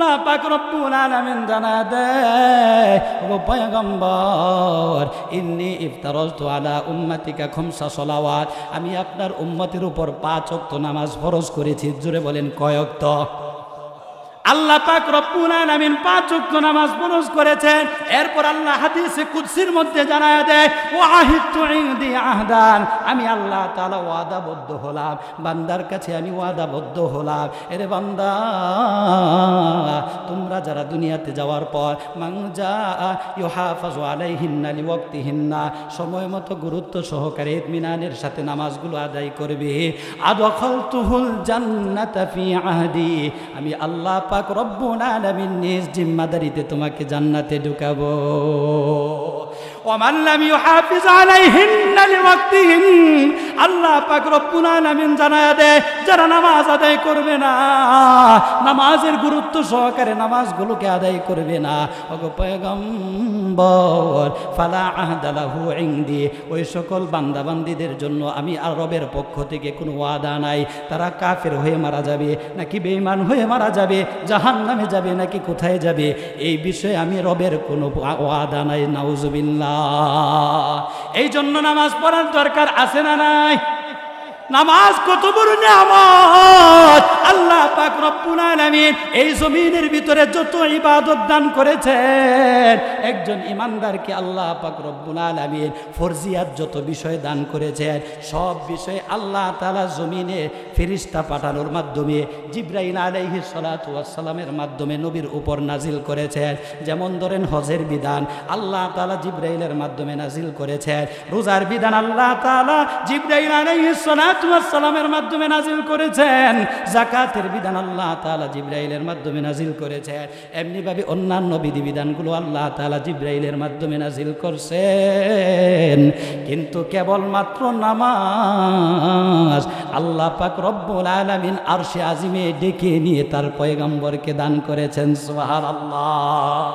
আল্লাহ পাক রব্বুল আলামিন জানা দেয় ও পয়গম্বর ইন্নী ইফতারাতু আলা উম্মতিকা খামসা সালাওয়াত আমি আপনার উম্মতের উপর 5 ওয়াক্ত নামাজ ফরজ করেছি জোরে বলেন কয় ওয়াক্ত আল্লাহ পাক রব্বুল আলামিন 5 ওয়াক্ত নামাজ ফরজ করেছেন এরপর আল্লাহ হাদিসে কুদসির মধ্যে জানায়া দেয় ওয়াহিদতু ইনদি আহদান আমি আল্লাহ তাআলা ওয়াদাবদ্ধ হলাম বান্দার কাছে আমি ওয়াদাবদ্ধ হলাম এরে বান্দা তোমরা যারা দুনিয়াতে যাওয়ার পর মান জাআ ইউহাফাজু আলাইহিন্না লিওয়াক্তিহিন্না সময় মতো গুরুত্ব সহকারে ইতমিনানের সাথে নামাজগুলো আদায় করবে আদখালতুহুল জান্নাতা ফি আহদি আমি আল্লাহ পাক রব্বুল আলামিন নিজ জিম্মাদারিতে তোমাকে জান্নাতে ঢুকাবো ওমান লাম ইউহাফিজ আলাইহিন্না লিওয়াক্তিহিন আল্লাহ পাক রব্বুল আলামিন জানায়া দেয় যারা নামাজ আদায় করবে না নামাজের গুরুত্ব সহকারে নামাজগুলোকে আদায় করবে না ওগো পয়গম্বর ফালা আহদা লাহু ইনদি ওই সকল বান্দাবান্দীদের জন্য আমি আর রবের পক্ষ থেকে কোনো ওয়াদা নাই তারা কাফের হয়ে মারা যাবে নাকি বেঈমান হয়ে মারা যাবে জাহান্নামে যাবে নাকি কোথায় যাবে এই বিষয়ে আমি রবের কোনো ওয়াদা নাই নাউজুবিল্লাহ এই জন্য নামাজ পড়ার দরকার আছে না নাই নামাজ কত বড় নিয়ামত আল্লাহ পাক রব্বুল আলামিন এই জমিনের ভিতরে যত ইবাদত দান করেছেন একজন ঈমানদারকে আল্লাহ পাক রব্বুল আলামিন ফরজিয়াত যত বিষয় দান করেছেন সব বিষয়ে আল্লাহ তাআলা জমিনে ফেরেশতা পাঠানোর মাধ্যমে জিবরাইল আলাইহিস সালাতু ওয়াস সালামের মাধ্যমে নবীর উপর নাজিল করেছেন যেমন ধরেন হজের বিধান আল্লাহ তাআলা জিবরাইলের মাধ্যমে নাজিল করেছেন রোজার বিধান আল্লাহ তাআলা জিবরাইল আলাইহিস সালামের মাধ্যমে নাজিল করেছেন যাকাতের বিধান আল্লাহ তাআলা জিবরাইলের মাধ্যমে নাজিল করেছেন এমনি ভাবে অন্যান্য বিধিবিধানগুলো আল্লাহ তাআলা জিবরাইলের মাধ্যমে নাজিল করছেন কিন্তু কেবলমাত্র নামাজ আল্লাহ পাক রব্বুল আলামিন আরশে আজিমে ডেকে নিয়ে তার পয়গম্বরকে দান করেছেন সুবহানাল্লাহ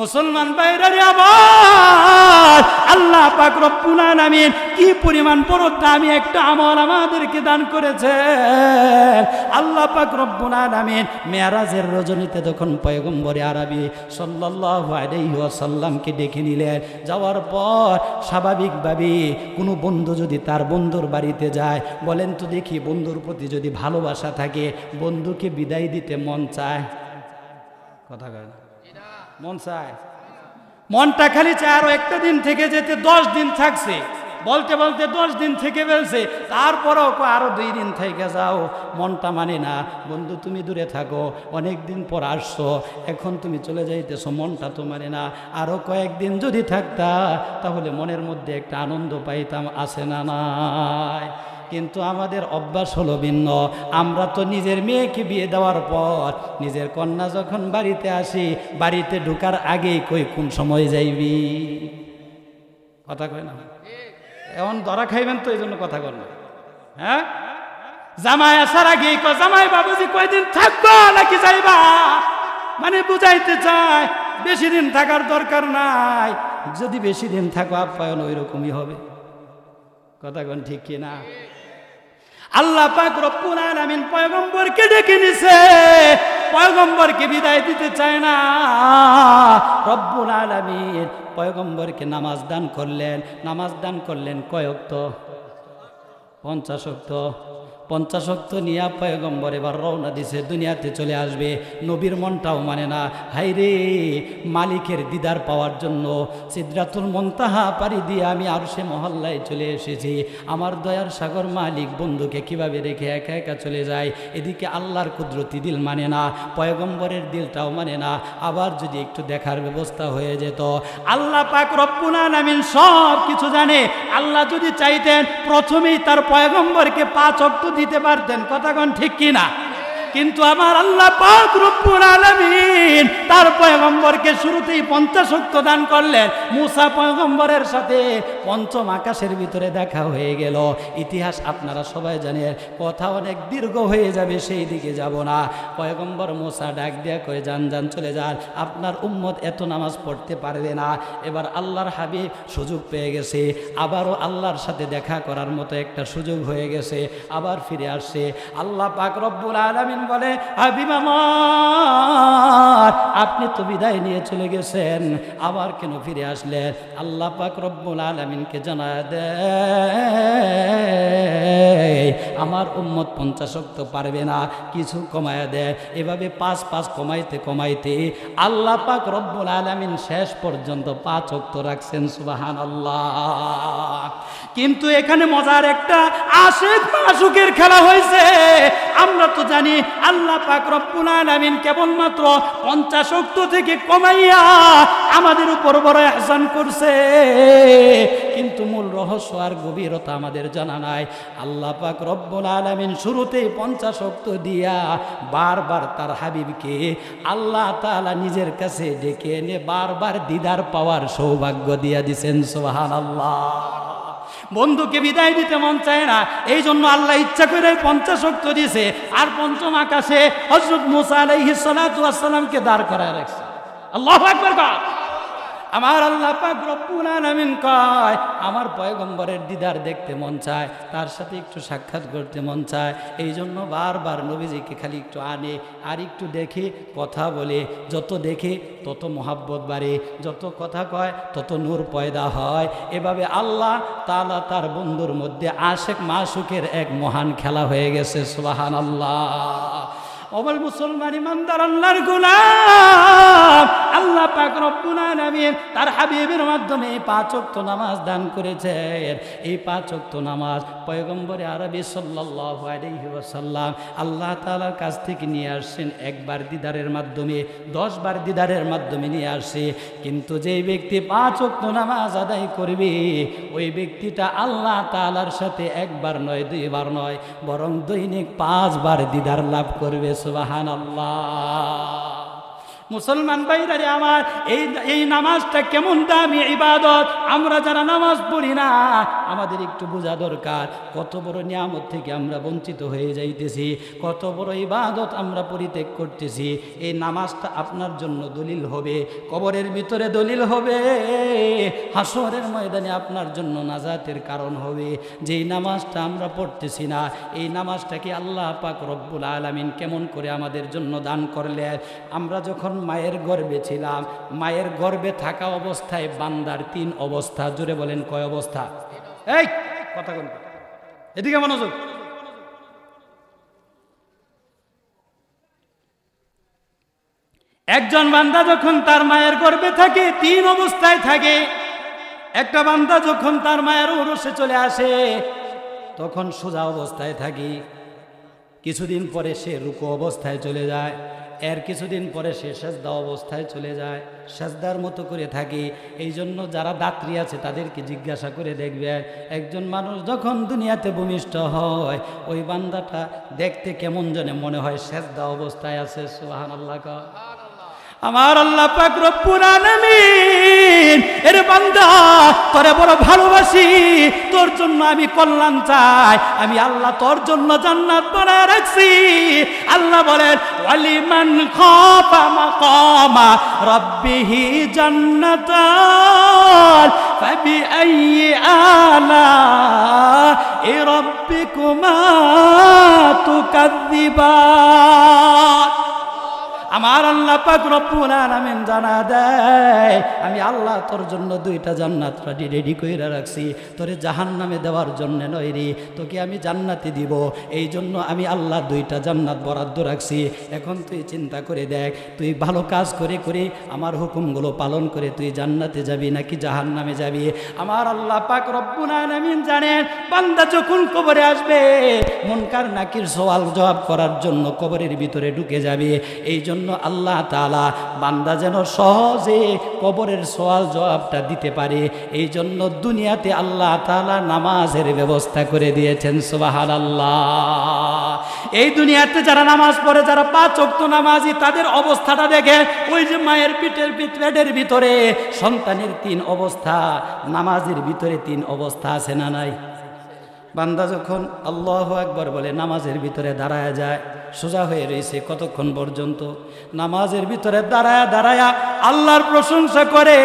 মুসলমান ভাইরা আমার আল্লাহ পাক রব্বুল আলামিন কি পরিমাণ বড় দামি একটা আমল আমাদেরকে দান করেছেন আল্লাহ পাক রব্বুল আলামিন মেরাজের রজনীতে যখন পয়গম্বরে আরবি সাল্লাল্লাহু আলাইহি ওয়াসাল্লামকে ডেকে নিলেন যাওয়ার পর স্বাভাবিকভাবে কোনো বন্ধু যদি তার বন্ধুর বাড়িতে যায় বলেন তো দেখি বন্ধুর প্রতি যদি ভালোবাসা থাকে বন্ধুকে বিদায় দিতে মন চায় কথা কয় মন চায় মনটা খালি চায় আরো একটা দিন থেকে যেতে 10 দিন থাকছে বলতে বলতে 10 দিন থেকে ফেলছে তারপরেও আরো 2 দিন থেকে যাও মনটা মানে না বন্ধু তুমি দূরে থাকো অনেক দিন পর আসছো এখন তুমি চলে যাইতেছো মনটা তো মানে না আরো কয়েকদিন যদি থাকতা তাহলে মনের মধ্যে একটা আনন্দ পাইতাম আছে না নাই কিন্তু আমাদের অভ্যাস হলো ভিন্ন আমরা তো নিজের মেয়েকে বিয়ে দেওয়ার পর নিজের কন্যা যখন বাড়িতে আসি বাড়িতে ঢোকার আগেই কই কোন সময় যাইবি কথা কয় না এখন ধরা খাইবেন তো এই জন্য কথা কর না হ্যাঁ জামাই আসার আগেই কয় জামাই বাবুজি কয়দিন থাকবো নাকি যাইবা মানে বুঝাইতে চায় বেশি দিন থাকার দরকার নাই যদি বেশি দিন থাকো আপ্যায়ন ওই রকমই হবে কথা কন ঠিক কি না আল্লাহ পাক রব্বুল আলামিন পয়গম্বরকে ডেকে নিছে পয়গম্বরকে বিদায় দিতে চায় না রব্বুল আলামিন পয়গম্বরকে নামাজ দান করলেন কয় ওয়াক্ত 50 ওয়াক্ত 50 ওয়াক্ত নিয়া পয়গম্বর এবার রওনা দিছে দুনিয়াতে চলে আসবে নবীর মনটাও মানে না হায়রে মালিকের দিদার পাওয়ার জন্য সিদরাতুল মুনতাহা পারি দিয়ে আমি আরশে মহল্লায় চলে এসেছি আমার দয়ার সাগর মালিক বন্ধুকে কিভাবে রেখে একা একা চলে যায় এদিকে আল্লাহর কুদরতি দিল মানে না পয়গম্বরের দিলটাও মানে না আবার যদি একটু দেখার ব্যবস্থা হয়ে যেত আল্লাহ পাক রব্বুল আলামিন সব কিছু জানে আল্লাহ যদি চাইতেন প্রথমেই তার পয়গম্বরকে 5 ওয়াক্ত দিতে পারতেন কথা কোন ঠিক কি না কিন্তু আমার আল্লাহ পাক রব্বুল আলামিন তার পয়গম্বরকে শুরুতেই 50 ওয়াক্ত দান করলেন মুসা পয়গম্বরের সাথে পঞ্চম আকাশের ভিতরে দেখা হয়ে গেল ইতিহাস আপনারা সবাই জানেন কথা অনেক দীর্ঘ হয়ে যাবে সেই দিকে যাব না পয়গম্বর মুসা ডাক দেয়া কয়ে যান চলে যান আপনার উম্মত এত নামাজ পড়তে পারবে না এবার আল্লাহর হাবিব সুযোগ পেয়ে গেছে আবারও আল্লাহর সাথে দেখা করার মতো একটা সুযোগ হয়ে গেছে আবার ফিরে আসছে আল্লাহ পাক রব্বুল আলামিন বলে হাবিব আমার আপনি তো বিদায় নিয়ে চলে গেছেন, আবার কেন ফিরে আসলেন? আল্লাহ পাক রব্বুল আলামিনকে জানায় দেয় আমার উম্মত 50 ওয়াক্ত পারবে না, কিছু কমায়া দেয়। এভাবে 5 কমাইতে কমাইতে আল্লাহ পাক রব্বুল আলামিন শেষ পর্যন্ত 5 ওয়াক্ত রাখছেন। সুবহানাল্লাহ। কিন্তু এখানে মজার একটা আশিক মাশুকের খেলা হয়েছে। আমরা তো জানি আল্লাহ পাক রব্বুল আলামিন কেবলমাত্র 50 ওয়াক্ত থেকে কমাইয়া আমাদের উপর বড় ইহসান করছে, কিন্তু মূল রহস্য আর গভীরতা আমাদের জানা নাই। আল্লাহ পাক রব্বুল আলামিন শুরুতেই 50 ওয়াক্ত দিয়া বারবার তার হাবিবকে আল্লাহ তাআলা নিজের কাছে ডেকে এনে বারবার দিদার পাওয়ার সৌভাগ্য দিয়া দিছেন। সুবহানাল্লাহ। বন্ধুকে বিদায় দিতে মন চায় না, এই জন্য আল্লাহ ইচ্ছা করে 50 ওয়াক্ত দিয়েছে। আর পঞ্চম আকাশে হযরত মুসা আলাইহিস সালাতু ওয়াস সালামকে দাঁড় করায় রাখছে। আল্লাহু আকবার। আমার আল্লাহ পাক রব্বুল আলামিন কয় আমার পয়গম্বরের দিদার দেখতে মন চায়, তার সাথে একটু সাক্ষাৎ করতে মন চায়, এই জন্য বারবার নবীজিকে খালি একটু আনে আর একটু দেখে কথা বলে। যত দেখে তত মোহাব্বত বাড়ে, যত কথা কয় তত নূর পয়দা হয়। এভাবে আল্লাহ তাআলা তার বন্ধুর মধ্যে আশিক মাশুকের এক মহান খেলা হয়ে গেছে। সুবহানাল্লাহ। ওমর মুসলমান ইমানদার আল্লাহর গোলাম, আল্লাহ পাক রব্বুল আলামিন তার হাবিবের মাধ্যমে 5 ওয়াক্ত নামাজ দান করেছেন। এই 5 ওয়াক্ত নামাজ পয়গম্বরে আরবি সাল্লাল্লাহু আলাইহি ওয়াসাল্লাম আল্লাহ তাআলার কাছ থেকে নিয়ে আসছেন একবার দিদারের মাধ্যমে, 10 বার দিদারের মাধ্যমে নিয়ে আসে। কিন্তু যেই ব্যক্তি 5 ওয়াক্ত নামাজ আদায় করবে ওই ব্যক্তিটা আল্লাহ তাআলার সাথে একবার নয় 2 বার নয়, বরং দৈনিক 5 বার দিদার লাভ করবে। সুবহানাল্লাহ। মুসলমান ভাইরা আমার, এই নামাজটা কেমন দামি ইবাদত। আমরা যারা নামাজ পড়ি না আমাদের একটু বোঝা দরকার কত বড় নিয়ামত থেকে আমরা বঞ্চিত হয়ে যাইতেছি, কত বড় ইবাদত আমরা পরিত্যাগ করতেছি। এই নামাজটা আপনার জন্য দলিল হবে, কবরের ভিতরে দলিল হবে, হাসরের ময়দানে আপনার জন্য নাজাতের কারণ হবে। যেই নামাজটা আমরা পড়তেছি না, এই নামাজটাকে আল্লাহ পাক রব্বুল আলামিন কেমন করে আমাদের জন্য দান করলেন। আমরা যখন মায়ের গর্ভে ছিলাম, মায়ের গর্ভে থাকা অবস্থায় বান্দার 3 অবস্থা। জোরে বলেন কয় অবস্থা? এই কথা বল, এদিকে মনোযোগ। একজন বান্দা যখন তার মায়ের গর্ভে থাকে 3 অবস্থায় থাকে। একটা বান্দা যখন তার মায়ের উরুসে চলে আসে তখন সোজা অবস্থায় থাকি, কিছুদিন পরে সে রুকু অবস্থায় চলে যায়, এর কিছুদিন পরে সে সেজদা অবস্থায় চলে যায়, সেজদার মতো করে থাকে। এই জন্য যারা দাত্রী আছে তাদেরকে জিজ্ঞাসা করে দেখবেন, একজন মানুষ যখন দুনিয়াতে ভূমিষ্ঠ হয় ওই বান্দাটা দেখতে কেমন জানে মনে হয় সেজদা অবস্থায় আছে। সুবহানাল্লাহ। আমার আল্লাহ পাক রব্বুল আলামিন এর বান্দা তোরে বড় ভালোবাসি, তোর জন্য আমি কল্যাণ চাই, আমি আল্লাহ তোর জন্য জান্নাত বানায় রাখছি। আল্লাহ বলেন ওয়ালিমান খাফা মাকামা রাব্বিহি জান্নাতান ফাবিআইয়ি আলা'i রাব্বিকুমা তুকাযযিবান। আমার আল্লাহ পাক রব্বুল আলামিন জানা দেয় আমি আল্লাহ তোর জন্য 2টা জান্নাত রেডি কইরা রাখছি, তোরে জাহান্নামে দেওয়ার জন্য নয় রে, তোকে আমি জান্নাতে দিব। এই জন্য আমি আল্লাহ 2টা জান্নাত বরাদ্দ রাখছি। এখন তুই চিন্তা করে দেখ, তুই ভালো কাজ করে করে আমার হুকুমগুলো পালন করে তুই জান্নাতে যাবি নাকি জাহান্নামে যাবি। আমার আল্লাহ পাক রব্বুল আলামিন জানেন বান্দা যখন কবরে আসবে মুনকার নাকির সওয়াল জবাব করার জন্য কবরের ভিতরে ঢুকে যাবে। এই জন্য আল্লাহ তাআলা বান্দা যেন সহজে কবরের সওয়াল জবাবটা দিতে পারে, এই জন্য দুনিয়াতে আল্লাহ তাআলা নামাজের ব্যবস্থা করে দিয়েছেন। সুবহানাল্লাহ। এই দুনিয়াতে যারা নামাজ পড়ে, যারা 5 ওয়াক্ত নামাজি, তাদের অবস্থাটা দেখে ওই যে মায়ের পেটের ভিতরে সন্তানের 3 অবস্থা, নামাজের ভিতরে 3 অবস্থা আছে না নাই? বান্দা যখন আল্লাহু আকবার বলে নামাজের ভিতরে দাঁড়ায় যায় সোজা হয়ে রয়েছে কতক্ষণ পর্যন্ত? নামাজের ভিতরে দাঁড়ায়া দাঁড়ায়া আল্লাহর প্রশংসা করে,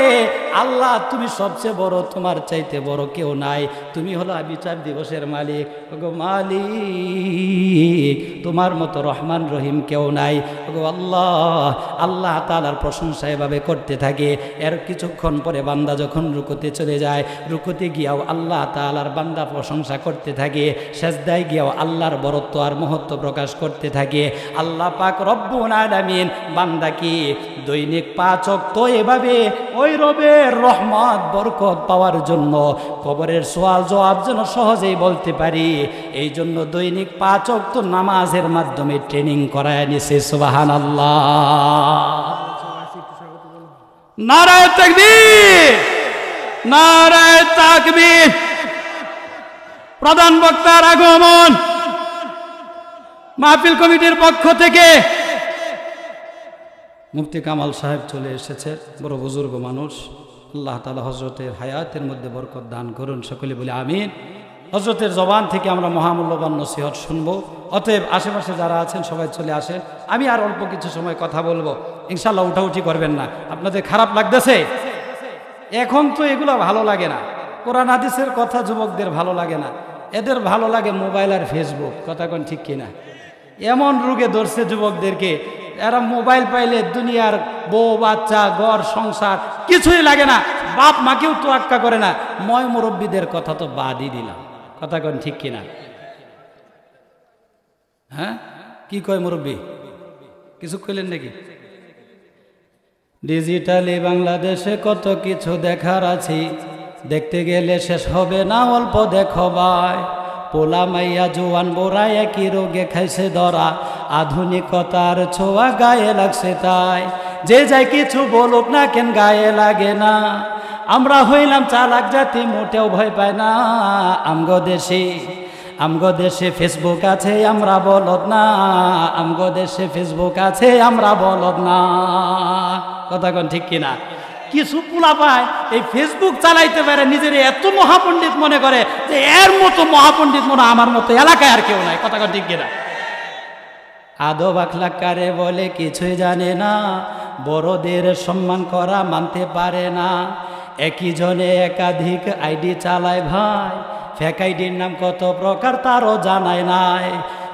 আল্লাহ তুমি সবচেয়ে বড়, তোমার চাইতে বড় কেউ নাই, তুমি হলো বিচার দিবসের মালিক। ওগো মালিক, তোমার মতো রহমান রহিম কেউ নাই। ওগো আল্লাহ, আল্লাহ তাআলার প্রশংসা এভাবে করতে থাকে। এর কিছুক্ষণ পরে বান্দা যখন রুকুতে চলে যায়, রুকুতে গিয়াও আল্লাহ তাআলার বান্দা প্রশংসা করতে থাকে, সেজদায় গিয়াও আল্লাহর বরত্ব আর মহত্ব প্রকাশ করতে থাকে। আল্লাহ পাক রব্বুল আলামিন বান্দা কি দৈনিক 5 ওয়াক্ত এভাবে ওই রবের রহমত বরকত পাওয়ার জন্য কবরের সওয়াল জবাব যেন সহজেই বলতে পারি, এই জন্য দৈনিক 5 ওয়াক্ত নামাজের মাধ্যমে ট্রেনিং করায় নিছে। সুবহানাল্লাহ, নারায়ে তাকবীর, নারায়ে তাকবীর। প্রধান বক্তার আগমন, মাহফিল কমিটির পক্ষ থেকে মুফতি কামাল সাহেব চলে এসেছে, বড় বুজুর্গ মানুষ। আল্লাহ তাআলা হযরতের হায়াতের মধ্যে বরকত দান করুন, সকলে বলি আমিন। হযরতের জবান থেকে আমরা মহামূল্যবান নসিহত শুনবো। অতএব আশেপাশে যারা আছেন সবাই চলে আসেন। আমি আর অল্প কিছু সময় কথা বলবো, ইনশাআল্লাহ উঠাউঠি করবেন না। আপনাদের খারাপ লাগতেছে? এখন তো এগুলো ভালো লাগে না, কোরআন হাদিসের কথা যুবকদের ভালো লাগে না, এদের ভালো লাগে মোবাইল আর ফেসবুক। কথা কোন ঠিক কিনা? এমন রোগে ধরছে যুবকদেরকে, এরা মোবাইল পাইলে দুনিয়ার বউ বাচ্চা ঘর সংসার কিছুই লাগে না, বাপ মাকেও তো আক্কা করে না, ময় মুরব্বীদের কথা তো বাদই দিলাম। কথা কোন ঠিক কিনা? হ্যাঁ, কি কয় মুরব্বী? কিছু কইলেন নাকি? ডিজিটালি বাংলাদেশে কত কিছু দেখার আছে, দেখতে গেলে শেষ হবে না, অল্প দেখো ভাই। পোলা মাইয়া জোয়ান বোরা একই রোগে খাইছে ধরা, আধুনিকতার ছোঁয়া গায়ে লাগছে তাই। যে যাই কিছু বলুক না কেন গায়ে লাগে না, আমরা হইলাম চালাক জাতি, মোটেও ভয় পায় না। আমগো দেশে ফেসবুক আছে, আমরা বলদ না। আমগো দেশে ফেসবুক আছে, আমরা বলদ না। কথা কোন ঠিক কিনা? কিছু পোলা পায় এই ফেসবুক চালাইতে পারে, নিজের এত মহাপণ্ডিত মনে করে যে এর মতো মহাপণ্ডিত মনে আমার মতো এলাকায় আর কেউ নাই। কথা কোন ঠিক কিনা? আদব আখলাক কারে বলে কিছুই জানে না, বড়দের সম্মান করা মানতে পারে না। একই জনে একাধিক আইডি চালায় ভাই, ফেক আইডির নাম কত প্রকার তারও জানায় নাই।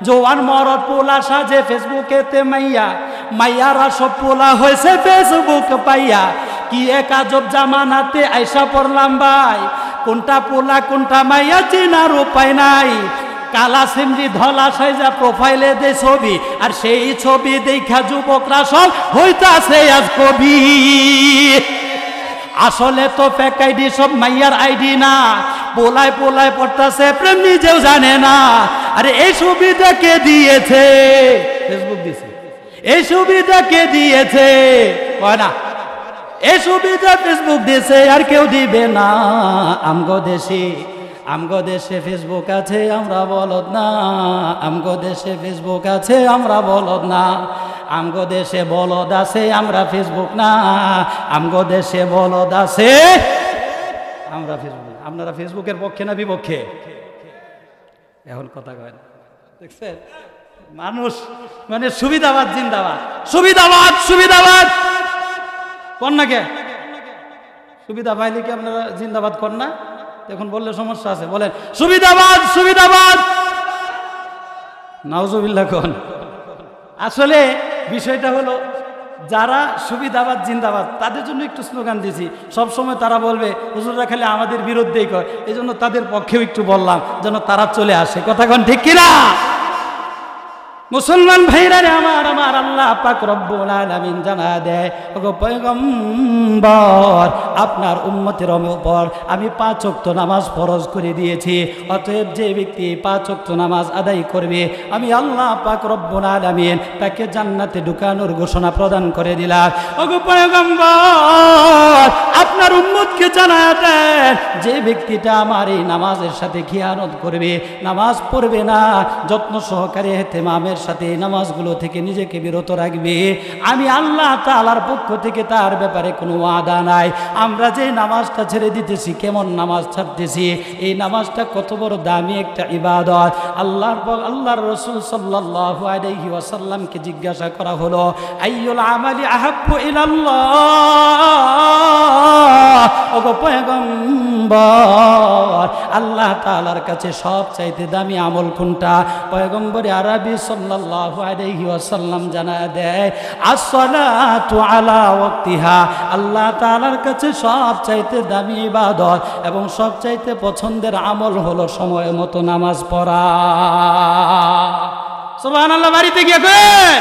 জোয়ান মরদ পোলা সাজে ফেসবুকেতে মাইয়া, মাইয়ারা সব পোলা হয়েছে ফেসবুক পাইয়া। কি এক আজব জামানাতে আইসা পড়লাম ভাই, কোনটা পোলা কোনটা মাইয়া চেনার উপায় নাই। কালা সিমরি ধলা সাইজা প্রোফাইলে দে ছবি, আর সেই ছবি দেখা যুবকরা সব হইতাছে আজ কবি। আসলে তো ফেক আইডি সব মাইয়ার আইডি না, পোলায় পোলায় পড়তাছে প্রেম নিজেও জানে না। আরে এই সুবিধা কে দিয়েছে? ফেসবুক দিয়েছে। এই সুবিধা কে দিয়েছে? কয় না, এই সুবিধা ফেসবুক দিয়েছে, আর কেউ দিবে না। আমগো দেশে ফেসবুক আছে, আমরা বলদ না। আমগো দেশে ফেসবুক আছে, আমরা বলদ না। আমগো দেশে বলদ আছে, আমরা ফেসবুক না। আমগো দেশে বলদ আছে, আমরা ফেসবুক। আপনারা ফেসবুকের পক্ষে না বিপক্ষে? এখন কথা কয় না, দেখছেন? মানুষ মানে সুবিধাবাদ জিন্দাবাদ, সুবিধাবাদ সুবিধাবাদ কর না কে? সুবিধা পাইলে কি আপনারা জিন্দাবাদ কর না? এখন বললে সমস্যা আছে, বলেন সুবিধাবাদ সুবিধাবাদ। নাউজুবিল্লাহ কোন? আসলে বিষয়টা হলো যারা সুবিধাবাদ জিন্দাবাদ তাদের জন্য একটু স্লোগান দিয়েছি। সবসময় তারা বলবে হুজুররা খালি আমাদের বিরুদ্ধেই কয়, এই জন্য তাদের পক্ষেও একটু বললাম যেন তারা চলে আসে। কথা কোন ঠিক কিনা? মুসলমান ভাইরা রে আমার, আমার আল্লাহ পাক রব্বুল আলামিন জানা দেয়, ওগো পয়গম্বর আপনার উম্মতের উপর আমি 5 ওয়াক্ত নামাজ ফরজ করে দিয়েছি। অতএব যে ব্যক্তি 5 ওয়াক্ত নামাজ আদায় করবে, আমি আল্লাহ পাক রব্বুল আলামিন তাকে জান্নাতে ঢুকানোর ঘোষণা প্রদান করে দিলাম। ওগো পয়গম্বর আপনার উম্মতকে জানা দেন, যে ব্যক্তিটা আমার এই নামাজের সাথে খিয়ানত করবে, নামাজ পড়বে না, যত্ন সহকারে ইহতিমামের সাথে এই নামাজগুলো থেকে নিজেকে বিরত রাখবে। আমি আল্লাহ তাআলার পক্ষ থেকে তার ব্যাপারে কোনো ওয়াদা নাই। আমরা যে নামাজটা ছেড়ে দিতেছি, কেমন নামাজ ছাড়তেছি, এই নামাজটা কত বড় দামি একটা ইবাদত। আল্লাহর রাসূল সাল্লাল্লাহু আলাইহি ওয়াসাল্লামকে জিজ্ঞাসা করা হলো, আইয়ুল আমালি আহাব্বু ইলাল্লাহ, ওগো পয়গম্বর, আল্লাহ তাআলার কাছে সবচাইতে দামি আমল কোনটা? পয়গম্বর আরবি সাল্লাল্লাহু আলাইহি ওয়াসাল্লাম জানায় দেয়, আসসালাতু আলা ওয়াক্তিহা, আল্লাহ তাআলার কাছে সবচাইতে দামি ইবাদত এবং সবচাইতে পছন্দের আমল হলো সময় মতো নামাজ পড়া। সুবহানাল্লাহ। বাড়িতে গিয়ে করেন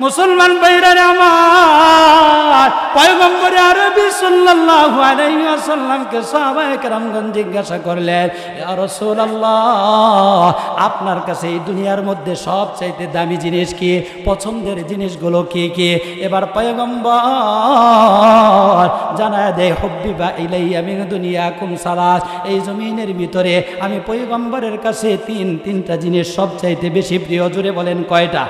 মুসলমান ভাইরা আমার, পয়গম্বর আরবি সাল্লাল্লাহু আলাইহি ওয়াসাল্লামকে সাহাবায়ে কেরামগণ জিজ্ঞাসা করলেন, ইয়া রাসূলুল্লাহ, আপনার কাছে এই দুনিয়ার মধ্যে সবচাইতে দামি জিনিস কি? পছন্দের জিনিসগুলো কি কি? এবার পয়গম্বর জানায় দেয়, হুব্বিবা ইলাইয়া মিন দুনিয়াকুম সালাস, এই জমিনের ভিতরে আমি পয়গম্বরের কাছে তিনটা জিনিস সবচাইতে বেশি প্রিয়। জুড়ে বলেন কয়টা?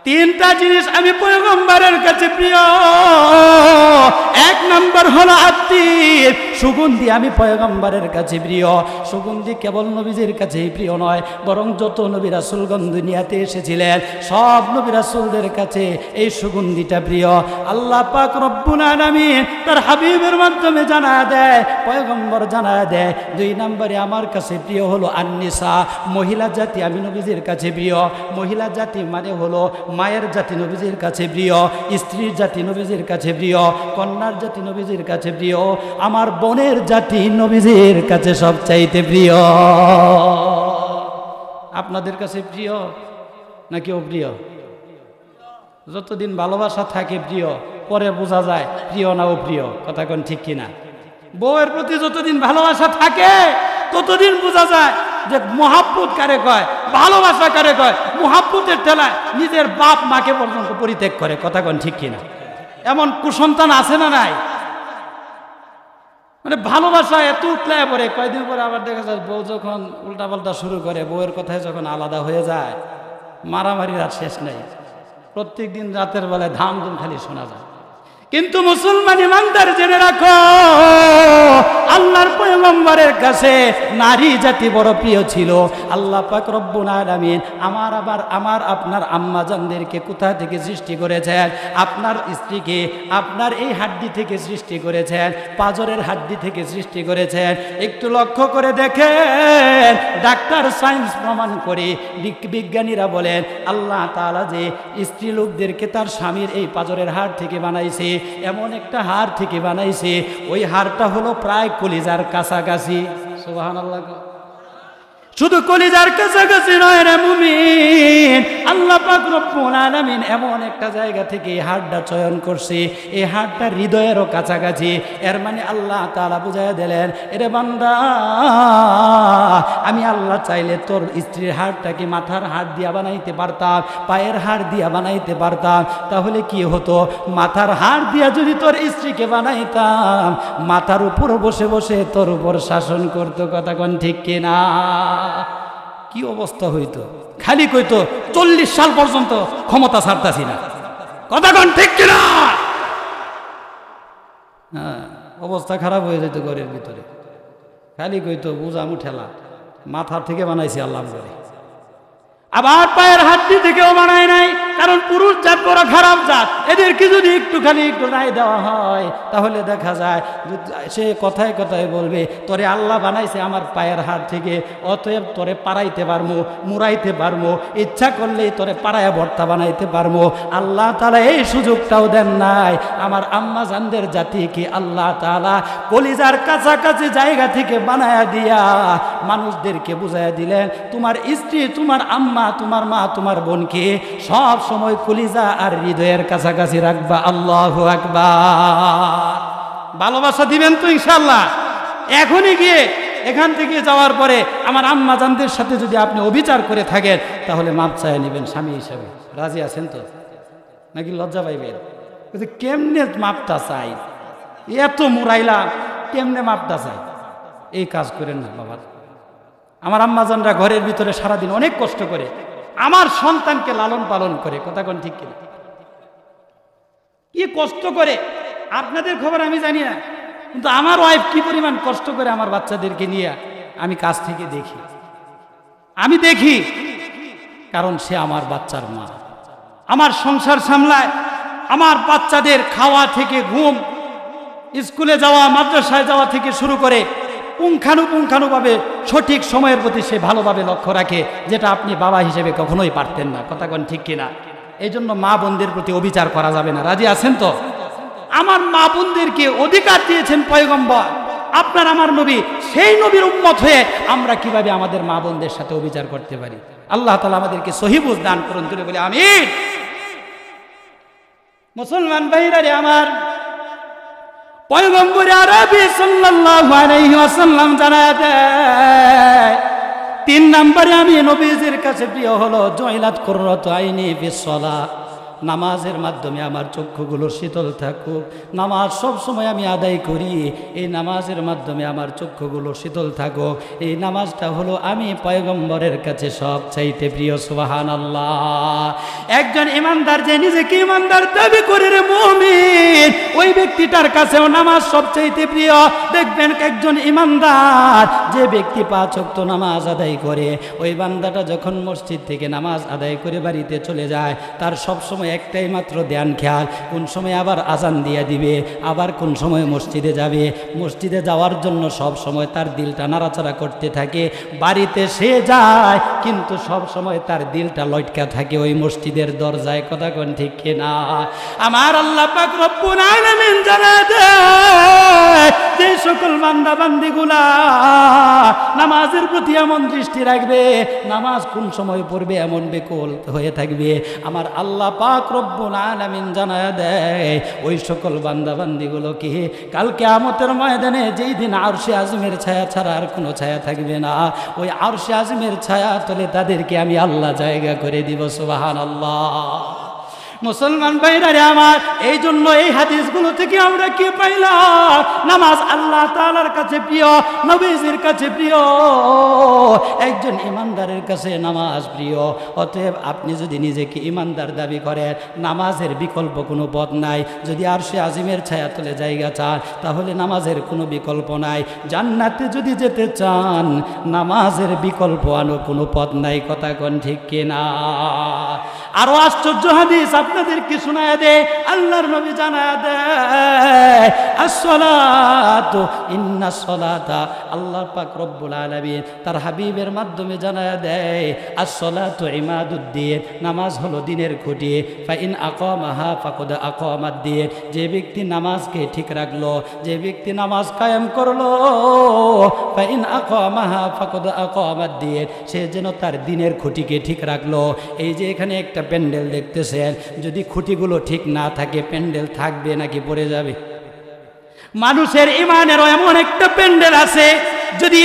তিনটা জিনিস আমি পয়গম্বরের কাছে প্রিয়। এক নম্বর হলো আত্মীর সুগন্ধি, আমি পয়গম্বরের কাছে প্রিয়। সুগন্ধি কেবল নবীজির কাছেই প্রিয় নয়, বরং যত নবী রাসূলগণ দুনিয়াতে এসেছিলেন সব নবী রাসূলদের কাছে এই সুগন্ধিটা প্রিয়। আল্লাহ পাক রব্বুল আলামিন তার হাবিবের মাধ্যমে জানায় দেয়, পয়গম্বর জানায় দেয়, দুই নম্বরে আমার কাছে প্রিয় হলো আন-নিসা, মহিলা জাতি আমি নবীজির কাছে প্রিয়। মহিলা জাতি মানে হলো মায়ের জাতি নবীজির কাছে প্রিয়, স্ত্রীর জাতি নবীজির কাছে প্রিয়, কন্যার জাতি নবীজির কাছে প্রিয়, আমার বোনের জাতি নবীজির কাছে সবচাইতে প্রিয়। আপনাদের কাছে প্রিয় নাকি অপ্রিয়? যতদিন ভালোবাসা থাকে প্রিয়, পরে বোঝা যায় প্রিয় না অপ্রিয়। কথা কোন ঠিক কিনা? বউয়ের প্রতি যতদিন ভালোবাসা থাকে ততদিন বোঝা যায় যে মোহাব্বত কারে কয়, ভালোবাসা কারে কয়। মোহাব্বতের ঠেলায় নিজের বাপ মাকে পর্যন্ত পরিত্যাগ করে। কথা কোন ঠিক কিনা? এমন কুসন্তান আছে না নাই? মানে ভালোবাসা এত উতলায় পড়ে, কয়দিন পরে আবার দেখা যায় বউ যখন উল্টাপাল্টা শুরু করে, বউয়ের কথায় যখন আলাদা হয়ে যায়, মারামারির আর শেষ নেই। প্রত্যেক দিন রাতের বেলায় ধামধুম খালি শোনা যায়। কিন্তু মুসলমান ইমানদার জেনে রাখো, আল্লাহর পয়গম্বরের কাছে নারী জাতি বড় প্রিয় ছিল। আল্লাহ পাক রব্বুল আলামিন আমার আপনার আম্মা জানদেরকে কোথা থেকে সৃষ্টি করেছেন? আপনার স্ত্রীকে আপনার এই হাড্ডি থেকে সৃষ্টি করেছেন, পাঁজরের হাড্ডি থেকে সৃষ্টি করেছেন। একটু লক্ষ্য করে দেখেন, ডাক্তার সায়েন্স প্রমাণ করে, বিজ্ঞানীরা বলেন আল্লাহ তাআলা যে স্ত্রী লোকদেরকে তার স্বামীর এই পাঁজরের হাড় থেকে বানাইছে, এমন একটা হাড় থেকে বানাইছে, ওই হাড়টা হলো প্রায় কলিজার কাছাকাছি। সুবহানাল্লাহ। শুধু কলিজার কাছাকাছি নয় রে মুমিন, আল্লাহ পাক রব্বুল আলামিন এমন একটা জায়গা থেকে এই হাড়টা চয়ন করছে, এই হাড়টা হৃদয়েরও কাছাকাছি। এর মানে আল্লাহ তাআলা বুঝাইয়া দিলেন, এরে বান্দা, আমি আল্লাহ চাইলে তোর স্ত্রীর হাড়টাকে মাথার হাড় দিয়া বানাইতে পারতাম, পায়ের হাড় দিয়া বানাইতে পারতাম। তাহলে কি হতো? মাথার হাড় দিয়া যদি তোর স্ত্রীকে বানাইতাম, মাথার উপর বসে বসে তোর উপর শাসন করতো। কথা কোন ঠিক কিনা? কি অবস্থা হইতো? খালি কইতো 40 সাল পর্যন্ত ক্ষমতা ছাড়তাছি না। কথা কোন ঠিক কিনা? হ্যাঁ, অবস্থা খারাপ হয়ে যেত ঘরের ভিতরে। খালি কইতো বুঝামু ঠেলা, মাথার থেকে বানাইছি আল্লাহ করে। আবার পায়ের হাড্ডি থেকেও বানায় নাই, কারণ পুরুষ জাত বড় খারাপ জাত। এদেরকে যদি একটুখানি একটু রায় দেওয়া হয়, তাহলে দেখা যায় সে কথায় কথায় বলবে, তোরে আল্লাহ বানাইছে আমার পায়ের হাড় থেকে, অতএব তোরে পাড়াইতে পারবো, মুড়াইতে পারবো, ইচ্ছা করলেই তোরে পাড়ায় ভর্তা বানাইতে পারবো। আল্লাহ তাআলা এই সুযোগটাও দেন নাই। আমার আম্মা জানদের জাতিকে আল্লাহ তাআলা কলিজার কাছাকাছি জায়গা থেকে বানায়া দিয়া মানুষদেরকে বুঝাইয়া দিলেন, তোমার স্ত্রী, তোমার আম্মা, তোমার মা, তোমার বোনকে সব সময় কলিজা আর হৃদয়ের কাছাকাছি রাখবা। আল্লাহু আকবার। ভালোবাসা দিবেন তো ইনশাআল্লাহ? এখনই গিয়ে এখান থেকে যাওয়ার পরে আমার আম্মা জানদের সাথে যদি আপনি অবিচার করে থাকেন, তাহলে মাপ চাইয়া নেবেন স্বামী হিসাবে। রাজি আছেন তো? নাকি লজ্জা পাইবেন? কেমনে মাপটা চাই? এত মুরাইলাম, কেমনে মাপটা চাই? এই কাজ করেন না বাবা। আমার আম্মাজানরা ঘরের ভিতরে সারাদিন অনেক কষ্ট করে, আমার সন্তানকে লালন পালন করে, কথা কোন ঠিক কিনা? কি কষ্ট করে আপনাদের খবর আমি জানি না, কিন্তু আমার ওয়াইফ কি পরিমাণ কষ্ট করে আমার বাচ্চাদেরকে নিয়ে আমি কাছ থেকে দেখি, আমি দেখি, কারণ সে আমার বাচ্চার মা, আমার সংসার সামলায়, আমার বাচ্চাদের খাওয়া থেকে ঘুম, স্কুলে যাওয়া, মাদ্রাসায় যাওয়া থেকে শুরু করে পুঙ্খানুপুঙ্খানুভাবে সঠিক সময়ের প্রতি সে ভালোভাবে লক্ষ্য রাখে, যেটা আপনি বাবা হিসেবে কখনোই পারতেন না, কথা কোন ঠিক কিনা? এই জন্য মা বোনদের প্রতি অবিচার করা যাবে না, রাজি আছেন তো? আমার মা বোনদেরকে অধিকার দিয়েছেন পয়গম্বর, আপনার আমার নবী, সেই নবীর উম্মত হয়ে আমরা কিভাবে আমাদের মা বোনদের সাথে অবিচার করতে পারি? আল্লাহ তাআলা আমাদেরকে সহিহ বুঝ দান করুন, করে বলে আমিন। মুসলমান ভাইরা রে আমার, পয়গম্বর আরবি সাল্লাল্লাহু আলাইহি ওয়াসাল্লাম জানায় দেয়, 3 নম্বরে আমি নবীজির কাছে প্রিয় হলো জয়লাত কুররাতু আইনি ফিস সালাহ, নামাজের মাধ্যমে আমার চক্ষুগুলো শীতল থাকুক, নামাজ সব সময় আমি আদায় করি, এই নামাজের মাধ্যমে আমার চক্ষুগুলো শীতল থাকুক, এই নামাজটা হলো আমি পয়গম্বরের কাছে সব চাইতে প্রিয়। সুবহানাল্লাহ। একজন ইমানদার যে নিজেকে ইমানদার দাবি করে রে মুমিন, ওই ব্যক্তিটার কাছেও নামাজ সবচাইতে প্রিয়। দেখবেন একজন ইমানদার যে ব্যক্তি 5 ওয়াক্ত নামাজ আদায় করে, ওই বান্দাটা যখন মসজিদ থেকে নামাজ আদায় করে বাড়িতে চলে যায়, তার সব সময় একটাই মাত্র ধ্যান খেয়াল, কোন সময় আবার আজান দিয়ে দিবে, আবার কোন সময় মসজিদে যাবে। মসজিদে যাওয়ার জন্য সব সময় তার দিলটা নাড়াচাড়া করতে থাকে, বাড়িতে সে যায় কিন্তু সব সময় তার দিলটা লটকা থাকে ওই মসজিদের দরজায়, কথা কোন ঠিক কিনা? আমার আল্লাহ পাক রব্বুল আলামিন জানায় দেয়, যে সকল বান্দা বান্দিগুলা নামাজের প্রতি এমন দৃষ্টি রাখবে, নামাজ কোন সময় পড়বে এমন বেকুল হয়ে থাকবে, আমার আল্লাহ পাক রব্বুল আলামিন জানায় দেয় ওই সকল বান্দা বান্দিগুলোকে কাল কিয়ামতের ময়দানে, যেই দিন আরশে আযমের ছায়া ছাড়া আর কোনো ছায়া থাকবে না, ওই আরশে আযমের ছায়া তলে তাদেরকে আমি আল্লাহ জায়গা করে দিব। সুবহানাল্লাহ। মুসলমান ভাইরা রে আমার, এই জন্য এই হাদিসগুলো থেকে আমরা কি পাইলাম? নামাজ আল্লাহ তাআলার কাছে প্রিয়, নবীজির কাছে প্রিয়, একজন ইমানদারের কাছে নামাজ প্রিয়। অতএব আপনি যদি নিজেকে ইমানদার দাবি করেন, নামাজের বিকল্প কোনো পথ নাই। যদি আরশে আযমের ছায়া তলে জায়গা চান, তাহলে নামাজের কোনো বিকল্প নাই। জান্নাতে যদি যেতে চান, নামাজের বিকল্প আনো কোনো পথ নাই, কথা কোন ঠিক কিনা? আরো আশ্চর্য হাদিস আপনাদেরকে শোনায় দেয়, আল্লাহর নবী জানায় দেয়, আসসালাতু ইন্নাস সালাতা, আল্লাহ পাক রব্বুল আলামিন তার হাবিবের মাধ্যমে জানায় দেয়, আসসালাতু ইমাদুদ্দিন, নামাজ হলো দিনের খুঁটি, ফাইন আকামাহা ফাকাদ আকামাদ্দিন, যে ব্যক্তি নামাজকে ঠিক রাখলো, যে ব্যক্তি নামাজ কায়েম করলো, ফাইন আকামাহা ফাকাদ আকামাদ্দিন, সে যেন তার দিনের খুঁটিকে ঠিক রাখলো। এই যে এখানে একটা প্যান্ডেল দেখতেছেন, যদি খুঁটিগুলো ঠিক না থাকে প্যান্ডেল থাকবে নাকি পড়ে যাবে? মানুষের ইমানেরও এমন একটা প্যান্ডেল আছে, যদি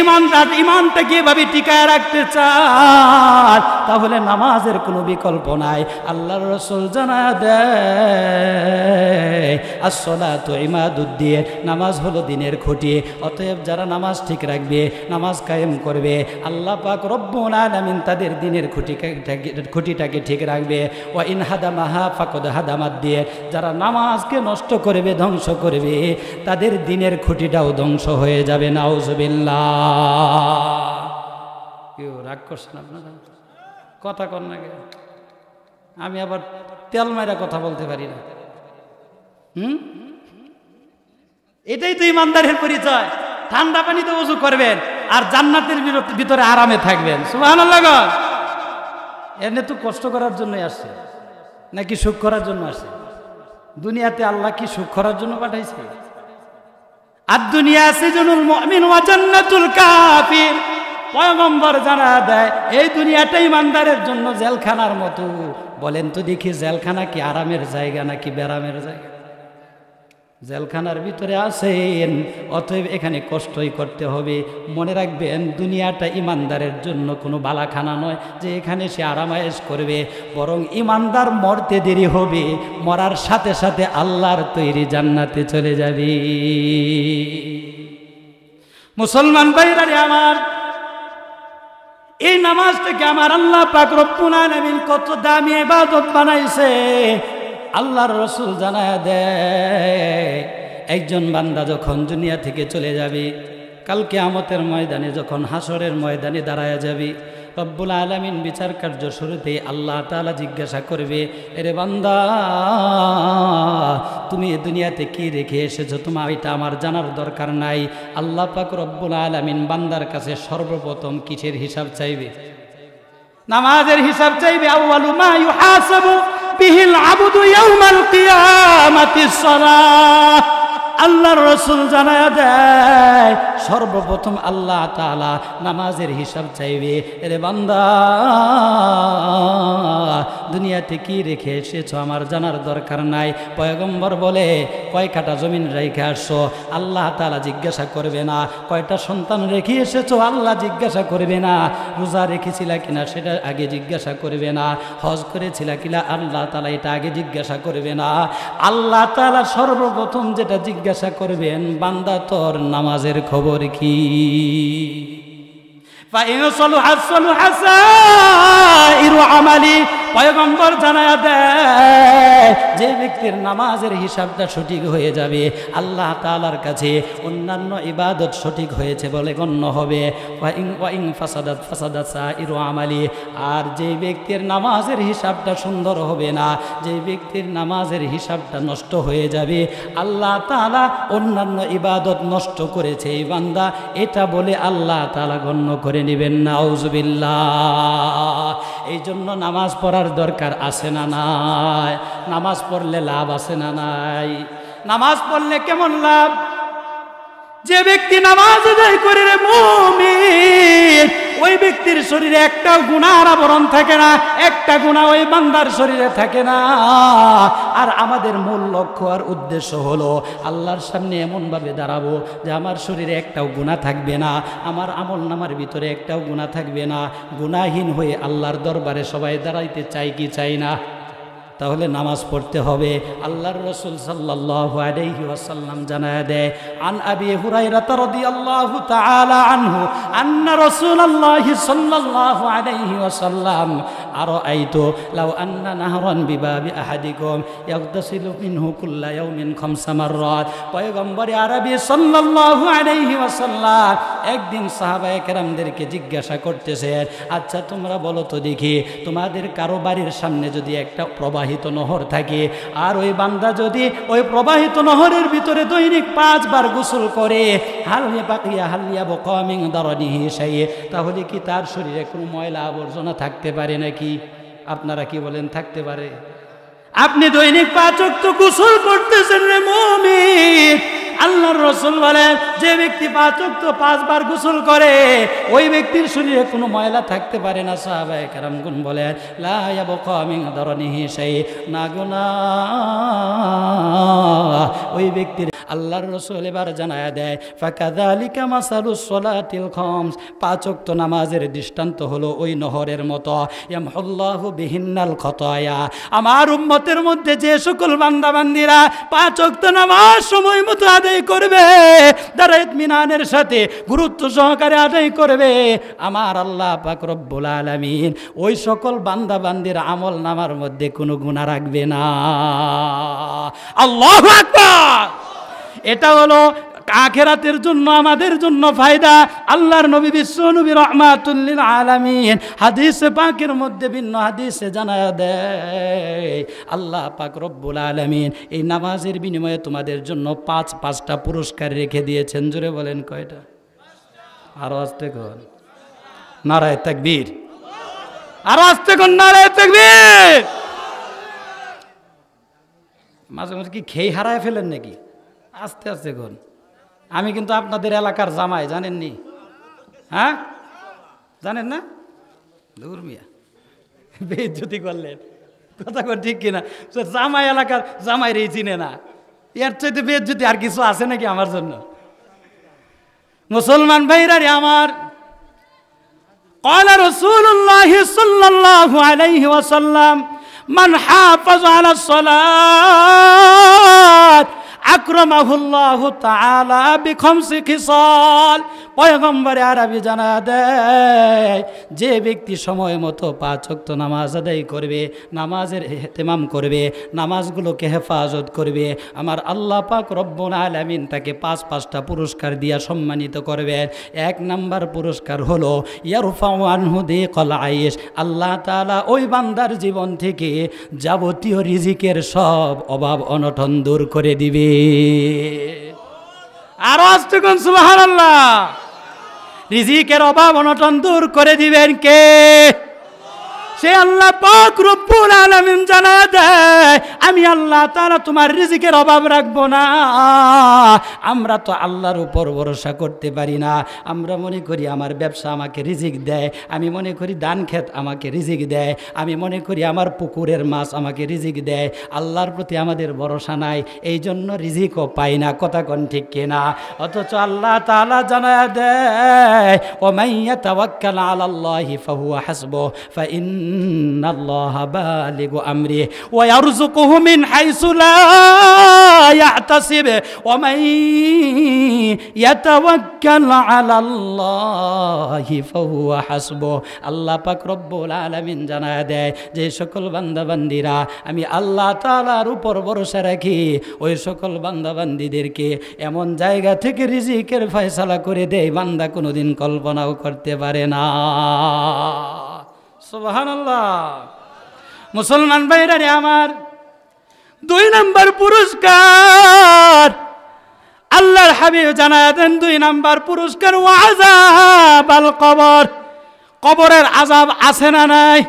ইমানটাকে এভাবে টিকায় রাখতে চান, তাহলে নামাজের কোনো বিকল্প নাই। আল্লাহর রাসূল জানায় দেয়, আসসালাতু ইমাদুদ্দিন, নামাজ হলো দিনের খুঁটি। অতএব যারা নামাজ ঠিক রাখবে, নামাজ কায়েম করবে, আল্লাহ পাক রব্বুল আলামিন তাদের দিনের খুঁটিটাকে ঠিক রাখবে। ওয়া ইন হাদামাহা ফাকাদ হাদামাদ্দিন, যারা নামাজকে নষ্ট করবে, ধ্বংস করবে, তাদের দিনের খুঁটিটাও ধ্বংস হয়ে যাবে। নাউজুবিল্লাহ। কেউ রাগ করছেন আপনারা? কথা কর না, আমি আবার তেল মাইরা কথা বলতে পারি না। এটাই তো ইমানদারের পরিচয়। ঠান্ডা পানিতে ওযু করবেন আর জান্নাতের ভিতরে আরামে থাকবেন। সুবহানাল্লাহ। এনে তো কষ্ট করার জন্যই আসছে নাকি সুখ করার জন্য আসছে? দুনিয়াতে আল্লাহ কি সুখ করার জন্য পাঠাইছে? আর দুনিয়া সিজনুল মুমিন ওয়া জান্নাতুল কাফির, পয়গম্বর জানা দেয় এই দুনিয়াটা ইমানদারের জন্য জেলখানার মতো। বলেন তো দেখি, জেলখানা কি আরামের জায়গা নাকি ব্যারামের জায়গা? জেলখানার ভিতরে আছেন, অতএব এখানে কষ্টই করতে হবে। মনে রাখবেন, দুনিয়াটা ইমানদারের জন্য কোনো বালাখানা নয় যে এখানে সে আরামায়েশ করবে, বরং ইমানদার মরতে দেরি হবে, মরার সাথে সাথে আল্লাহর তৈরি জান্নাতে চলে যাবে। মুসলমান ভাইরা আমার, এই নামাজটাকে আমার আল্লাহ পাক রব্বুল আলামিন কত দামি ইবাদত বানাইছে। আল্লাহর রাসূল জানায়া দেয়, একজন বান্দা যখন দুনিয়া থেকে চলে যাবে, কাল কিয়ামতের ময়দানে যখন হাসরের ময়দানে দাঁড়ায়া যাবে, রব্বুল আলামিন বিচার কার্য শুরুতে আল্লাহ তাআলা জিজ্ঞাসা করবে, এরে বান্দা তুমি এই দুনিয়াতে কি রেখে এসেছো, তোমার এটা আমার জানার দরকার নাই। আল্লাহ পাক রব্বুল আলামিন বান্দার কাছে সর্বপ্রথম কিসের হিসাব চাইবে? নামাজের হিসাব চাইবে। আউয়ালু মা ইউহাসাবু বিহিল আবদু ইয়াউমাল কিয়ামাতিস সালাহ। আল্লাহর রাসূল জানায়া দেয়, সর্বপ্রথম আল্লাহ তাআলা নামাজের হিসাব চাইবে। রে বান্দা দুনিয়াতে কি রেখে এসেছো আমার জানার দরকার নাই। পয়গম্বর বলে, কয় কাটা জমিন রেখে আসছো? আল্লাহ তাআলা জিজ্ঞাসা করবে না। কয়টা সন্তান রেখে এসেছো? আল্লাহ জিজ্ঞাসা করবে না। রোজা রেখেছিলা কিনা সেটা আগে জিজ্ঞাসা করবে না। হজ করেছিলা কিনা আল্লাহ তাআলা এটা আগে জিজ্ঞাসা করবে না। আল্লাহ তাআলা সর্বপ্রথম যেটা জিজ্ঞাসা করবেন, বান্দা তোর নামাজের খবর কি? পয়গম্বর জানায়া দেয়, যে ব্যক্তির নামাজের হিসাবটা সঠিক হয়ে যাবে, আল্লাহ তাআলার কাছে অন্যান্য ইবাদত সঠিক হয়েছে বলে গণ্য হবে। আর যে ব্যক্তির নামাজের হিসাবটা সুন্দর হবে না, যে ব্যক্তির নামাজের হিসাবটা নষ্ট হয়ে যাবে, আল্লাহ তাআলা অন্যান্য ইবাদত নষ্ট করেছে এই বান্দা, এটা বলে আল্লাহ তাআলা গণ্য করে নেবেন। নাউযুবিল্লাহ। এই জন্য নামাজ পড়ার দরকার আছে না নাই? নামাজ পড়লে লাভ আছে না নাই? নামাজ পড়লে কেমন লাভ? যে ব্যক্তি নামাজ আদায় করে রে মুমিন, ওই ব্যক্তির শরীরে একটা গুনার আবরণ থাকে না, একটা গুনাহ ওই বান্দার শরীরে থাকে না। আর আমাদের মূল লক্ষ্য আর উদ্দেশ্য হলো আল্লাহর সামনে এমনভাবে দাঁড়াবো যে আমার শরীরে একটাও গুনাহ থাকবে না, আমার আমল নামার ভিতরে একটাও গুনাহ থাকবে না। গুনাহীন হয়ে আল্লাহর দরবারে সবাই দাঁড়াইতে চাই কি চাই না? তাহলে নামাজ পড়তে হবে। আল্লাহর রাসূল সাল্লাল্লাহু আলাইহি ওয়াসাল্লাম জানায়া দেয়, আন আবি হুরায়রা রাদিয়াল্লাহু তাআলা আনহু আন্না রাসূলুল্লাহি সাল্লাল্লাহু আলাইহি ওয়াসাল্লাম আরাআইতু লাউ আন্না নাহরান বিবাবি আহাদিকুম ইয়াগতাসিলু মিনহু কুল্লা ইয়াউমিন খামসা মাররাত। পয়গম্বর আরবি সাল্লাল্লাহু আলাইহি ওয়াসাল্লাম একদিন সাহাবায়ে কেরামদেরকে জিজ্ঞাসা করতেছেন, আচ্ছা তোমরা বলো তো দেখি, তোমাদের কারো বাড়ির সামনে যদি একটা প্রবাহিত নহর থাকে, আর ওই বান্দা যদি ওই প্রবাহিত নহরের ভিতরে দৈনিক 5 বার গোসল করে, তাহলে কি তার শরীরে কোনো ময়লা আবর্জনা থাকতে পারে নাকি? আপনারা কি বলেন, থাকতে পারে? আপনি দৈনিক 5 ওয়াক্ত গোসল করতেছেন রে মুমিন, আল্লাহর রাসূল বলেন যে ব্যক্তি 5 ওয়াক্ত 5 বার গোসল করে, ওই ব্যক্তির শরীরে কোনো ময়লা থাকতে পারে না। সাহাবায়ে কেরামগণ বলেন, লা ইয়াবকা মিন দারনিহি শাই, না গুনাহ ওই ব্যক্তির। আল্লাহর রাসূল এবার জানায়া দেয়, ফাকাযালিকা মাসালুস সালাতিল খামস, 5 ওয়াক্ত নামাজের দৃষ্টান্ত হলো ওই নহরের মতো। ইয়ামহুল্লাহু বিহিন্নাল খতায়া, আমার উম্মতের মধ্যে যে সকল বান্দা বান্দিরা 5 ওয়াক্ত নামাজ সময় মতো আদায় করবে, যারা ইতমিনানের সাথে গুরুত্ব সহকারে আদায় করবে, আমার আল্লাহ পাক রব্বুল আলামিন ওই সকল বান্দা বান্দির আমল নামার মধ্যে কোনো গুনাহ রাখবে না। আল্লাহু আকবার। এটা হলো আখিরাতের জন্য আমাদের জন্য ফায়দা। আল্লাহর নবী বিশ্ব নবী রাহমাতুল লিল আলামিন হাদিসে পাকের মধ্যে ভিন্ন হাদিসে জানায়া দেয়, আল্লাহ পাক রব্বুল আলামিন এই নামাজের বিনিময়ে তোমাদের জন্য 5টা পুরস্কার রেখে দিয়েছেন। জোরে বলেন কয়টা? আরো আস্তে কর, নারায়ে তাকবীর। আরো আস্তে কর, নারায়ে তাকবীর। মাঝে মাঝে কি খেয়ে হারায় ফেলেন নাকি? আস্তে আস্তে কর। আমি কিন্তু আপনাদের এলাকার জামাই, জানেননি? হ্যাঁ, জানেন না? দূর মিয়া, বেইজ্জতি করলেন। কথা কর ঠিক কিনা? জামাই এলাকার জামাই রে চিনে না, এর চাইতে বেইজ্জতি আর কিছু আছে নাকি আমার জন্য? মুসলমান ভাইরা রে আমার, ক্বালা রাসূলুল্লাহ সাল্লাল্লাহু আলাইহি ওয়াসাল্লাম মান হাফাযা আলাস সালাত আকরামাহুল্লাহু তাআলা বিখামসি খিসাল। পয়গম্বরে আরবি জানা দেয়, যে ব্যক্তি সময় মতো 5 ওয়াক্ত নামাজ আদায় করবে, নামাজের ইহতিমাম করবে, নামাজগুলোকে হেফাজত করবে, আমার আল্লাহ পাক রব্বুল আলামিন তাকে 5টা পুরস্কার দিয়া সম্মানিত করবেন। 1 নাম্বার পুরস্কার হলো ইয়ারফাউ আনহু দিকাল আইশ, আল্লাহ তাআলা ওই বান্দার জীবন থেকে যাবতীয় রিজিকের সব অভাব অনটন দূর করে দিবে। আরো আস্তে কোন সুবহানাল্লাহ। রিজিকের অভাব অনটন দূর করে দিবেন কে? সে আল্লাহ পাক রব্বুল আলামিন জানা দেয়, আমি আল্লাহ তাআলা তোমার রিজিকের অভাব রাখবো না। আমরা তো আল্লাহর উপর ভরসা করতে পারি না। আমরা মনে করি আমার ব্যবসা আমাকে রিজিক দেয়, আমি মনে করি ধান ক্ষেত আমাকে রিজিক দেয়, আমি মনে করি আমার পুকুরের মাছ আমাকে রিজিক দেয়। আল্লাহর প্রতি আমাদের ভরসা নাই, এই জন্য রিজিকও পাই না। কথা কোন ঠিক কিনা? অথচ আল্লাহ তাআলা জানা দেয়, ওয়ামান ইয়াতাওয়াক্কাল আলাল্লাহি ফাহুয়া হাসবুহু ফাইন্নাল্লাহা বালিগু আমরিহি ওয়া ইয়ারযুকুহু মিন হাইসু লা ইয়াহতাসিব ওয়ামান ইয়াতাওয়াক্কাল আলাল্লাহি ফাহুয়া হাসবুহু। আল্লাহ পাক রব্বুল আলামিন জানা দেয়, যে সকল বান্দা বান্দীরা আমি আল্লাহ তাআলার উপর ভরসা রাখি, ওই সকল বান্দা বান্দীদেরকে এমন জায়গা থেকে রিজিকের ফয়সালা করে দেয় বান্দা কোনোদিন কল্পনাও করতে পারে না। সুবহানাল্লাহ। মুসলমান ভাইরা রে আমার, 2 নাম্বার পুরস্কার আল্লাহর হাবিব জানায় দেন, 2 নাম্বার পুরস্কার ওয়াযাবাল কবর। কবরের আযাব আছে না নাই?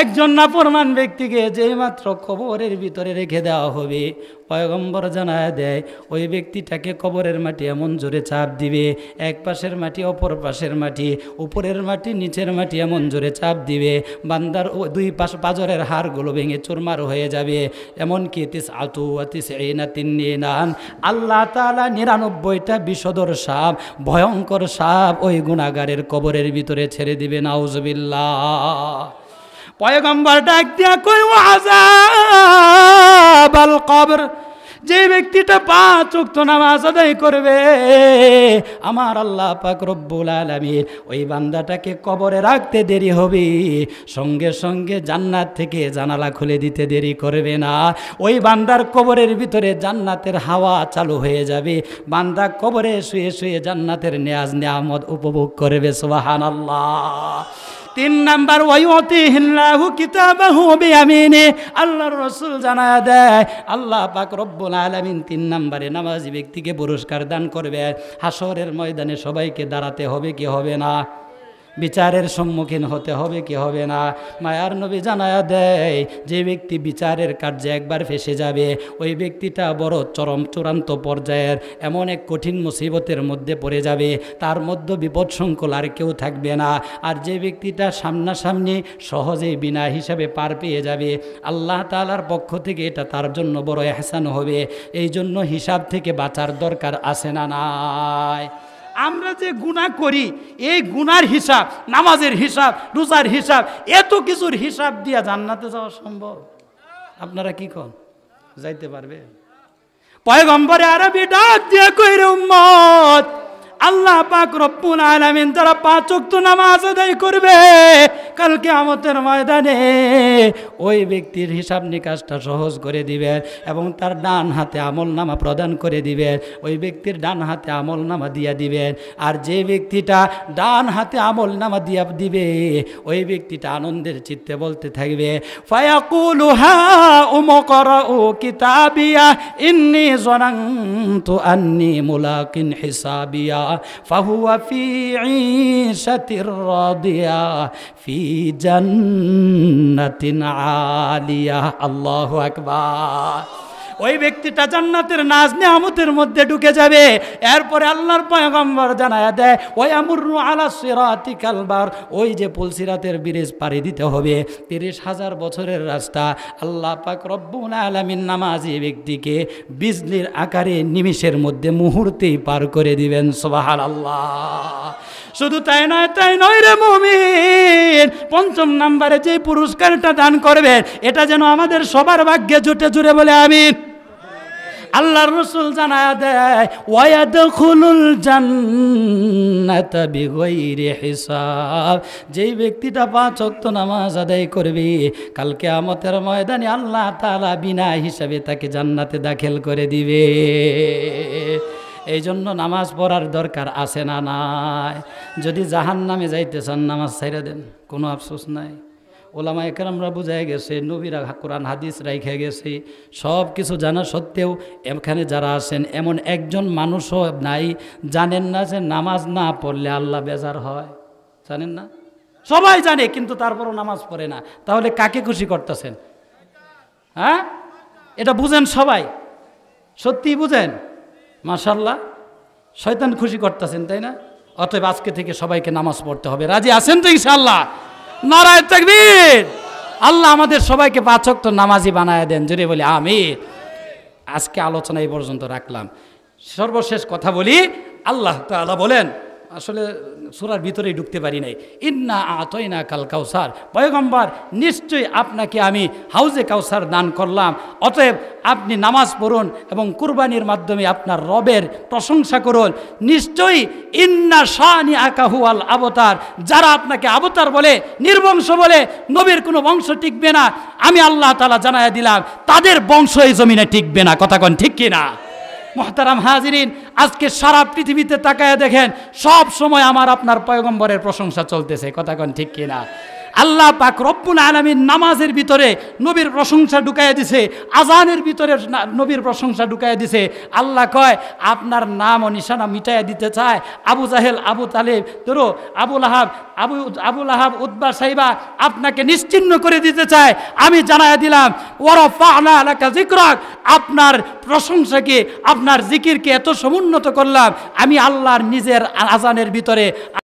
একজন নাফরমান ব্যক্তিকে যেই মাত্র কবরের ভিতরে রেখে দেওয়া হবে, পয়গম্বর জানায় দেয় ওই ব্যক্তিটাকে কবরের মাটি এমন জোরে চাপ দিবে, এক পাশের মাটি অপর পাশের মাটি, উপরের মাটি নিচের মাটি এমন জোরে চাপ দিবে, বান্দার 2 পাশ পাজরের হাড়গুলো ভেঙে চুরমার হয়ে যাবে। এমনকি 99 আল্লাহ তাআলা 99টা বিষধর সাপ, ভয়ঙ্কর সাপ ওই গুনাহগারের কবরের ভিতরে ছেড়ে দিবে। নাউজুবিল্লাহ। পয়গম্বর ডাক দিয়া কই ওয়াযাবাল কবর, যে ব্যক্তিটা 5 ওয়াক্ত নামাজ আদায় করবে, আমার আল্লাহ পাক রব্বুল আলামিন ওই বান্দাটাকে কবরে রাখতে দেরি হবে, সঙ্গে সঙ্গে জান্নাত থেকে জানালা খুলে দিতে দেরি করবে না। ওই বান্দার কবরের ভিতরে জান্নাতের হাওয়া চালু হয়ে যাবে, বান্দা কবরে শুয়ে শুয়ে জান্নাতের নেয়াজ নেয়ামত উপভোগ করবে। সুবহানাল্লাহ। 3 নাম্বার ওয়ায়ুতিহিল্লাহু কিতাবাহু বিয়ামিনি, আল্লাহর রাসূল জানায়া দেয় আল্লাহ পাক রব্বুল আলামিন 3 নম্বরে নামাজি ব্যক্তিকে পুরস্কার দান করবে। হাসরের ময়দানে সবাইকে দাঁড়াতে হবে কি হবে না? বিচারের সম্মুখীন হতে হবে কি হবে না? মায়ার নবী জানায়া দেয়, যে ব্যক্তি বিচারের কার্যে একবার ফেসে যাবে, ওই ব্যক্তিটা বড় চূড়ান্ত পর্যায়ের এমন এক কঠিন মুসিবতের মধ্যে পড়ে যাবে, তার মধ্যে বিপদ সংকুল আর কেউ থাকবে না। আর যে ব্যক্তিটা সামনাসামনি সহজেই বিনা হিসাবে পার পেয়ে যাবে, আল্লাহ তাআলার পক্ষ থেকে এটা তার জন্য বড় ইহসান হবে। এই জন্য হিসাব থেকে বাঁচার দরকার আছে না নাই? আমরা যে গুনাহ করি, এই গুনার হিসাব, নামাজের হিসাব, রোজার হিসাব, এত কিছুর হিসাব দিয়া জান্নাতে যাওয়া সম্ভব? আপনারা কি কোন? যাইতে পারবে? পয়গম্বরে আরবি ডাক দিয়া কইরে উম্মত, আল্লাহ পাক রব্বুল আলামিন যারা 5 ওয়াক্ত নামাজ আদায় করবে, কাল কিয়ামতের ময়দানে ওই ব্যক্তির হিসাব নিকাশটা সহজ করে দিবেন এবং তার ডান হাতে আমলনামা প্রদান করে দিবেন। ওই ব্যক্তির ডান হাতে আমলনামা দিয়া দিবেন। আর যে ব্যক্তিটা ডান হাতে আমলনামা দিয়া দিবে, ওই ব্যক্তিটা আনন্দের চিত্তে বলতে থাকবে, ফায়াকুলু হা উমকরাউ কিতাবিয়া ইন্নী যানানতু আন্নী মুলাকিন হিসাবিয়া ফাহুয়া ফি ঈশাতির রাদিয়া ফি জান্নাতিন আলিয়া। আল্লাহু আকবার। ওই ব্যক্তিটা জান্নাতের নাজ নিয়ামতের মধ্যে ঢুকে যাবে। এরপরে আল্লাহর পয়গম্বর জানায়া দেয়, ওয়া আমরু আলা সিরাতি কালবার, ওই যে পুলসিরাতের ব্রিজ পাড়ি দিতে হবে, 30,000 বছরের রাস্তা, আল্লাহ পাক রব্বুল আলামিন নামাজি ব্যক্তিকে বিজলির আকারে নিমিষের মধ্যে মুহূর্তেই পার করে দিবেন। সুবহানাল্লাহ। শুধু তাই নয় রে মুমিন, 5ম নম্বরে যে পুরস্কারটা দান করবেন, এটা যেন আমাদের সবার ভাগ্যে জুটে জুড়ে বলে আমিন। আল্লাহর রাসূল জানায়া দেয় ওয়ায়াদখুলুল জান্নাতা বিগাইরি হিসাব, যেই ব্যক্তিটা 5 ওয়াক্ত নামাজ আদায় করবে কাল কিয়ামতের ময়দানে আল্লাহ তাআলা বিনা হিসাবে তাকে জান্নাতে দাখিল করে দিবে। এই জন্য নামাজ পড়ার দরকার আছে না নাই? যদি জাহান্নামে যাইতে চান নামাজ ছাইড়া দেন, কোনো আফসোস নাই। ওলামা একরামরা বুঝাই গেছে, নবীরা কোরআন হাদিস রাইখে গেছে, সব কিছু জানা সত্ত্বেও এখানে যারা আছেন এমন একজন মানুষও নাই জানেন না যে নামাজ না পড়লে আল্লাহ বেজার হয়। জানেন না? সবাই জানে, কিন্তু তারপরও নামাজ পড়ে না। তাহলে কাকে খুশি করতেছেন? হ্যাঁ, এটা বুঝেন সবাই? সত্যিই বুঝেন? মাশাআল্লাহ, শয়তান খুশি করতেছেন, তাই না? অতএব আজকে থেকে সবাইকে নামাজ পড়তে হবে। রাজি আছেন তো ইনশাআল্লাহ? নারায়ে তাকবীর। আল্লাহ আমাদের সবাইকে 5 ওয়াক্ত নামাজি বানায় দেন, জোরে বলি আমিন। আজকে আলোচনা এই পর্যন্ত রাখলাম। সর্বশেষ কথা বলি, আল্লাহ তাআলা বলেন, আসলে সূরার ভিতরেই ঢুকতে পারি নাই, ইন্না আতাইনা কাল কাউসার, পয়গম্বর নিশ্চয়ই আপনাকে আমি হাউজে কাউসার দান করলাম, অতএব আপনি নামাজ পড়ুন এবং কুরবানির মাধ্যমে আপনার রবের প্রশংসা করুন। নিশ্চয়ই ইন্না শানি আকাহুয়াল আবতার, যারা আপনাকে আবতার বলে, নির্বংশ বলে, নবীর কোনো বংশ টিকবে না, আমি আল্লাহ তাআলা জানায়া দিলাম তাদের বংশ এই জমিনে টিকবে না। কথা কোন ঠিক কিনা? মুহতারাম হাজিরিন, আজকে সারা পৃথিবীতে তাকায় দেখেন, সব সময় আমার আপনার পয়গম্বরের প্রশংসা চলতেছে। কথা কোন ঠিক কিনা? আল্লাহ পাক রব্বুল আলামিন নামাজের ভিতরে নবীর প্রশংসা ঢুকাইয়া দিছে, আজানের ভিতরে নবীর প্রশংসা ঢুকাইয়া দিছে। আল্লাহ কয় আপনার নাম ও নিশানা মিটাইয়া দিতে চায় আবু জাহেল, আবু তালেব, তোরো আবু লাহাব, উতবা, সাইবা আপনাকে নিশ্চিহ্ন করে দিতে চায়। আমি জানাইয়া দিলাম ওয়ারাফা'না লাকা যিকরাক, আপনার প্রশংসাকে, আপনার জিকিরকে এত সমুন্নত করলাম আমি আল্লাহর নিজের আজানের ভিতরে।